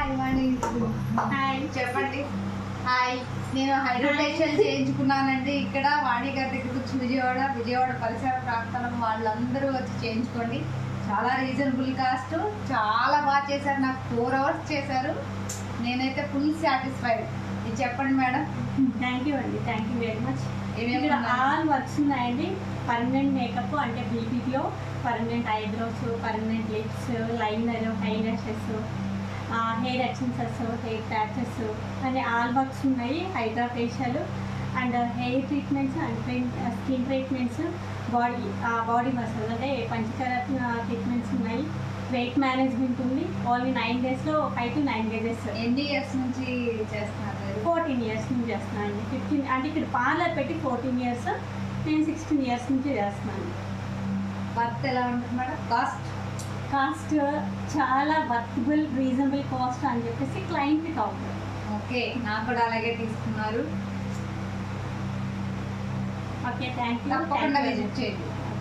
Hi వాణి. Hi చెప్పండి. Hi, నేను hydrofacial చేయించుకున్నానండి. ఇక్కడ వాణి గారి దగ్గర వచ్చి విజయవాడ పరిసర ప్రాంతాల వాళ్ళందరూ వచ్చి చేయించుకోండి. చాలా రీజనబుల్ కాస్ట్, చాలా బాగా చేశారు. నాకు 4 hours చేశారు. నేనైతే ఫుల్ సాటిస్ఫైడ్. ఇది చెప్పండి మేడం. థ్యాంక్ యూ అండి, థ్యాంక్ యూ వెరీ మచ్. ఏమేమి ఇక్కడ ఉన్నాయి? ఆల్ వర్క్స్ ఉన్నాయండి. పర్మనెంట్ మేకప్ అంటే బీపీలో permanent eyebrows, permanent lips, liner, high lashes, hair extensors, hair patches అనే ఆల్ వర్క్స్ ఉన్నాయి. Hydra facial and hair treatments and skin treatments, body massage అంటే పంచకరత్న ట్రీట్మెంట్స్ ఉన్నాయి. వెయిట్ మేనేజ్మెంట్ ఉంది. ఓన్లీ 9 daysలో 5 to 9 kgs. ఎన్ని ఇయర్స్ నుంచి చేస్తున్నారు? 14 years నుంచి చేస్తున్నాను అండి. 15 అంటే ఇక్కడ పార్లర్ పెట్టి 14 years, నేను 16 years నుంచి చేస్తున్నాను. వర్త్ ఎలా ఉంటుంది మేడం? కాస్ట్ చాలా వర్తబుల్, రీజనబుల్ కాస్ట్ అని చెప్పేసి క్లయింట్కి కావాలి. ఓకే, నాకు కూడా అలాగే తీసుకున్నారు. Okay, thank you. తప్పకుండా విజిట్ చేయండి.